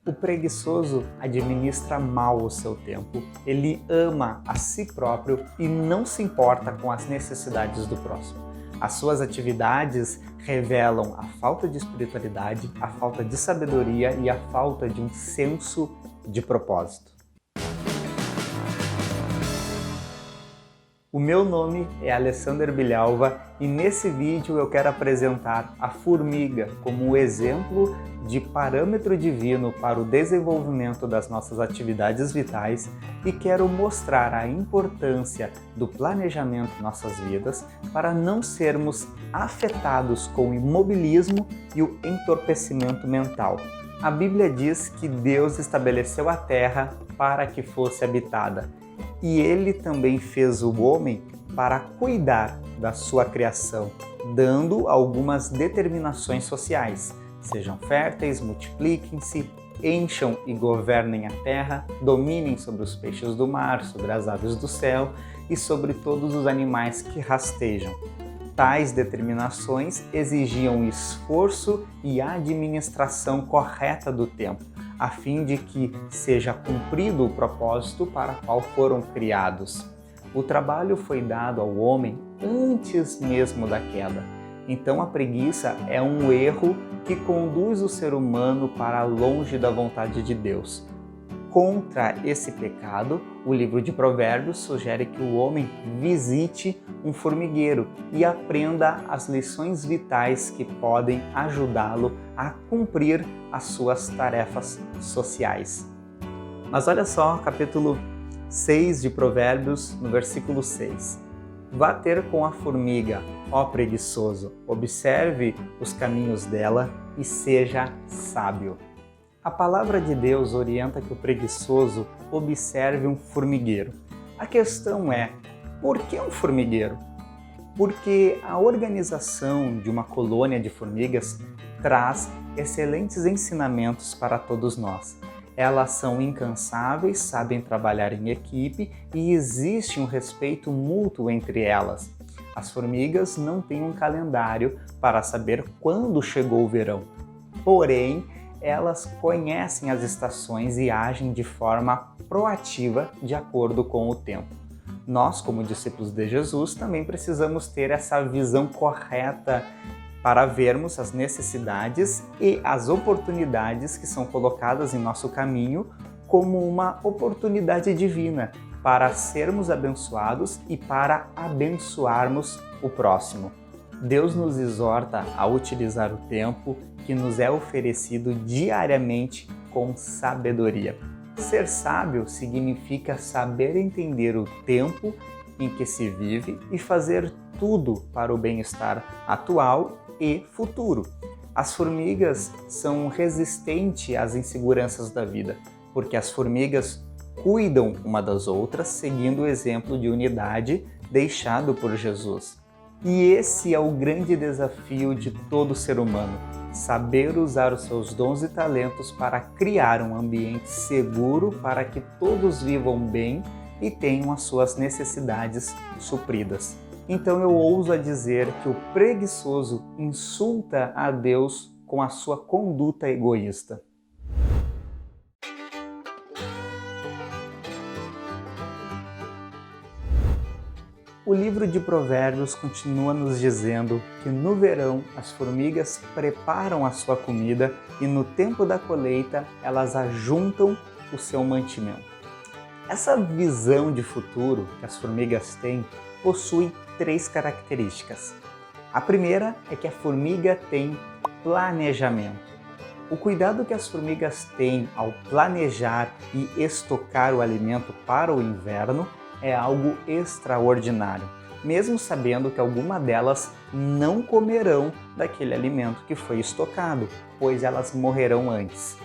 O preguiçoso administra mal o seu tempo, ele ama a si próprio e não se importa com as necessidades do próximo. As suas atividades revelam a falta de espiritualidade, a falta de sabedoria e a falta de um senso de propósito. O meu nome é Alessander Bilhalva e nesse vídeo eu quero apresentar a formiga como um exemplo de parâmetro divino para o desenvolvimento das nossas atividades vitais e quero mostrar a importância do planejamento em nossas vidas para não sermos afetados com o imobilismo e o entorpecimento mental. A Bíblia diz que Deus estabeleceu a terra para que fosse habitada. E ele também fez o homem para cuidar da sua criação, dando algumas determinações sociais. Sejam férteis, multipliquem-se, encham e governem a terra, dominem sobre os peixes do mar, sobre as aves do céu e sobre todos os animais que rastejam. Tais determinações exigiam esforço e administração correta do tempo, a fim de que seja cumprido o propósito para o qual foram criados. O trabalho foi dado ao homem antes mesmo da queda. Então a preguiça é um erro que conduz o ser humano para longe da vontade de Deus. Contra esse pecado, o livro de Provérbios sugere que o homem visite um formigueiro e aprenda as lições vitais que podem ajudá-lo a cumprir as suas tarefas sociais. Mas olha só, capítulo 6 de Provérbios, no versículo 6. Vá ter com a formiga, ó preguiçoso, observe os caminhos dela e seja sábio. A palavra de Deus orienta que o preguiçoso observe um formigueiro. A questão é, por que um formigueiro? Porque a organização de uma colônia de formigas traz excelentes ensinamentos para todos nós. Elas são incansáveis, sabem trabalhar em equipe e existe um respeito mútuo entre elas. As formigas não têm um calendário para saber quando chegou o verão. Porém, elas conhecem as estações e agem de forma proativa de acordo com o tempo. Nós, como discípulos de Jesus, também precisamos ter essa visão correta para vermos as necessidades e as oportunidades que são colocadas em nosso caminho como uma oportunidade divina para sermos abençoados e para abençoarmos o próximo. Deus nos exorta a utilizar o tempo que nos é oferecido diariamente com sabedoria. Ser sábio significa saber entender o tempo em que se vive e fazer tudo para o bem-estar atual e futuro. As formigas são resistentes às inseguranças da vida, porque as formigas cuidam uma das outras, seguindo o exemplo de unidade deixado por Jesus. E esse é o grande desafio de todo ser humano, saber usar os seus dons e talentos para criar um ambiente seguro para que todos vivam bem e tenham as suas necessidades supridas. Então eu ouso a dizer que o preguiçoso insulta a Deus com a sua conduta egoísta. O livro de Provérbios continua nos dizendo que no verão as formigas preparam a sua comida e no tempo da colheita elas ajuntam o seu mantimento. Essa visão de futuro que as formigas têm possui 3 características. A primeira é que a formiga tem planejamento. O cuidado que as formigas têm ao planejar e estocar o alimento para o inverno é algo extraordinário, mesmo sabendo que algumas delas não comerão daquele alimento que foi estocado, pois elas morrerão antes.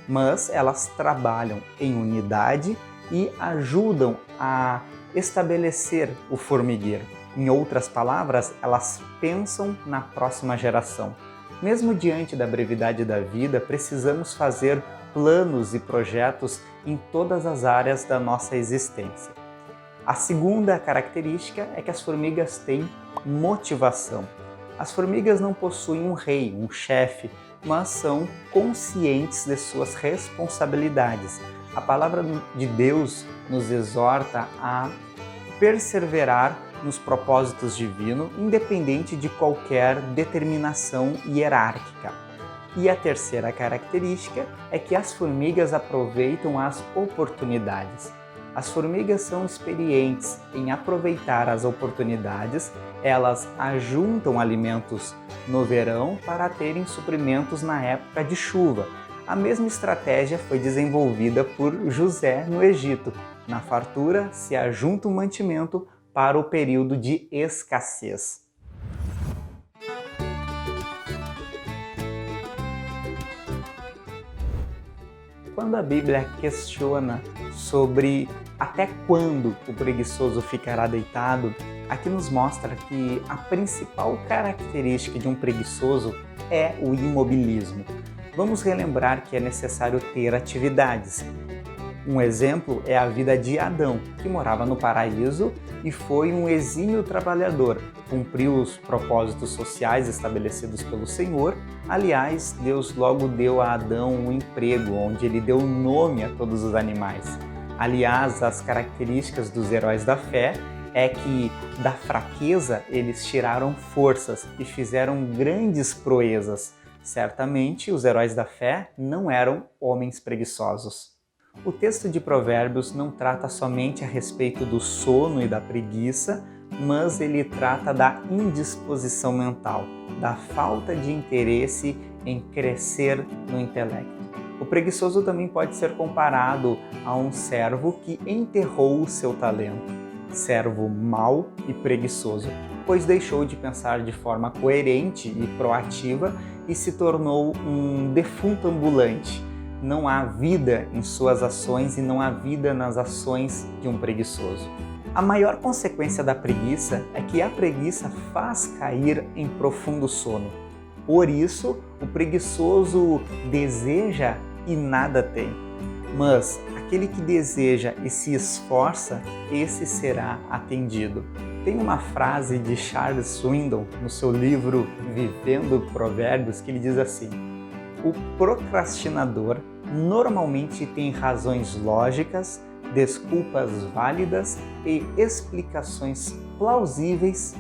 Mas elas trabalham em unidade e ajudam a estabelecer o formigueiro. Em outras palavras, elas pensam na próxima geração. Mesmo diante da brevidade da vida, precisamos fazer planos e projetos em todas as áreas da nossa existência. A segunda característica é que as formigas têm motivação. As formigas não possuem um rei, um chefe, mas são conscientes de suas responsabilidades. A palavra de Deus nos exorta a perseverar nos propósitos divinos, independente de qualquer determinação hierárquica. E a terceira característica é que as formigas aproveitam as oportunidades. As formigas são experientes em aproveitar as oportunidades, elas ajuntam alimentos no verão para terem suprimentos na época de chuva. A mesma estratégia foi desenvolvida por José no Egito. Na fartura se ajunta um mantimento para o período de escassez. Quando a Bíblia questiona sobre até quando o preguiçoso ficará deitado, aqui nos mostra que a principal característica de um preguiçoso é o imobilismo. Vamos relembrar que é necessário ter atividades. Um exemplo é a vida de Adão, que morava no paraíso e foi um exímio trabalhador, cumpriu os propósitos sociais estabelecidos pelo Senhor. Aliás, Deus logo deu a Adão um emprego, onde ele deu nome a todos os animais. Aliás, as características dos heróis da fé é que da fraqueza eles tiraram forças e fizeram grandes proezas. Certamente, os heróis da fé não eram homens preguiçosos. O texto de Provérbios não trata somente a respeito do sono e da preguiça, mas ele trata da indisposição mental, da falta de interesse em crescer no intelecto. O preguiçoso também pode ser comparado a um servo que enterrou o seu talento, servo mau e preguiçoso, pois deixou de pensar de forma coerente e proativa e se tornou um defunto ambulante. Não há vida em suas ações e não há vida nas ações de um preguiçoso. A maior consequência da preguiça é que a preguiça faz cair em profundo sono. Por isso, o preguiçoso deseja e nada tem. Mas aquele que deseja e se esforça, esse será atendido. Tem uma frase de Charles Swindoll no seu livro Vivendo Provérbios que ele diz assim: o procrastinador normalmente tem razões lógicas, desculpas válidas e explicações plausíveis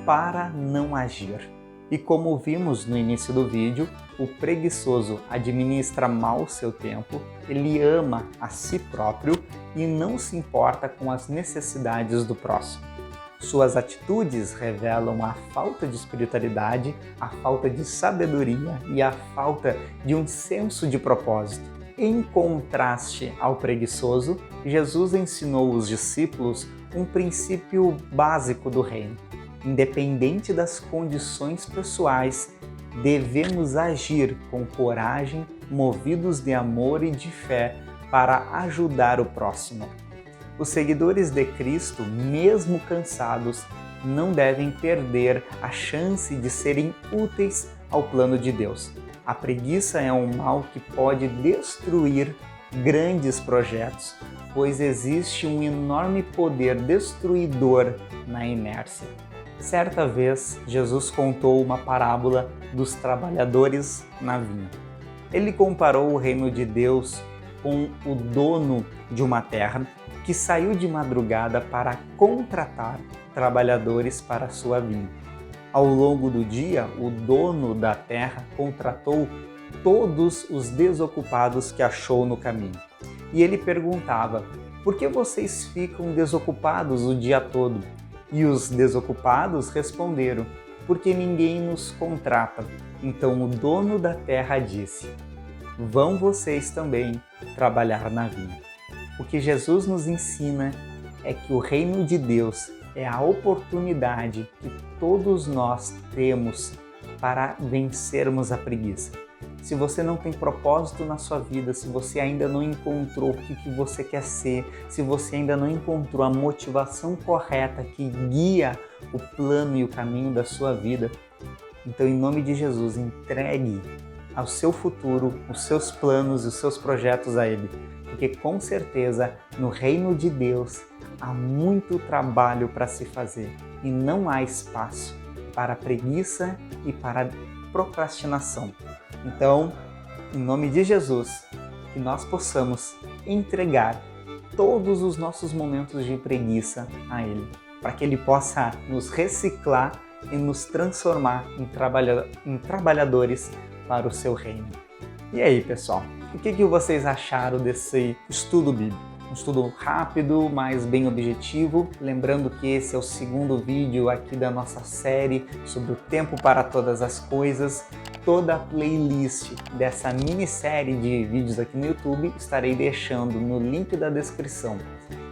para não agir. E como vimos no início do vídeo, o preguiçoso administra mal seu tempo, ele ama a si próprio e não se importa com as necessidades do próximo. Suas atitudes revelam a falta de espiritualidade, a falta de sabedoria e a falta de um senso de propósito. Em contraste ao preguiçoso, Jesus ensinou os discípulos um princípio básico do reino. Independente das condições pessoais, devemos agir com coragem, movidos de amor e de fé para ajudar o próximo. Os seguidores de Cristo, mesmo cansados, não devem perder a chance de serem úteis ao plano de Deus. A preguiça é um mal que pode destruir grandes projetos, pois existe um enorme poder destruidor na inércia. Certa vez, Jesus contou uma parábola dos trabalhadores na vinha. Ele comparou o reino de Deus com o dono de uma terra que saiu de madrugada para contratar trabalhadores para a sua vinha. Ao longo do dia, o dono da terra contratou todos os desocupados que achou no caminho. E ele perguntava: por que vocês ficam desocupados o dia todo? E os desocupados responderam: porque ninguém nos contrata. Então o dono da terra disse: vão vocês também trabalhar na vinha. O que Jesus nos ensina é que o reino de Deus é a oportunidade que todos nós temos para vencermos a preguiça. Se você não tem propósito na sua vida, se você ainda não encontrou o que você quer ser, se você ainda não encontrou a motivação correta que guia o plano e o caminho da sua vida, então, em nome de Jesus, entregue ao seu futuro os seus planos e os seus projetos a Ele, porque com certeza no reino de Deus há muito trabalho para se fazer e não há espaço para preguiça e para procrastinação. Então, em nome de Jesus, que nós possamos entregar todos os nossos momentos de preguiça a Ele, para que Ele possa nos reciclar e nos transformar em trabalhadores para o seu reino. E aí, pessoal, o que vocês acharam desse estudo bíblico? Um estudo rápido, mas bem objetivo. Lembrando que esse é o segundo vídeo aqui da nossa série sobre o tempo para todas as coisas. Toda a playlist dessa minissérie de vídeos aqui no YouTube estarei deixando no link da descrição.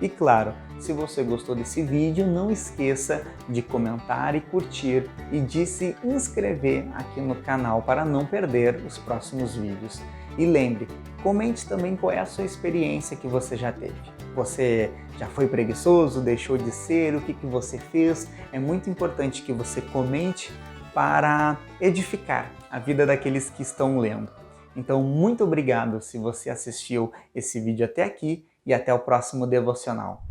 E claro, se você gostou desse vídeo, não esqueça de comentar e curtir e de se inscrever aqui no canal para não perder os próximos vídeos. E lembre, comente também qual é a sua experiência que você já teve. Você já foi preguiçoso, deixou de ser, o que você fez? É muito importante que você comente para edificar a vida daqueles que estão lendo. Então, muito obrigado se você assistiu esse vídeo até aqui e até o próximo devocional.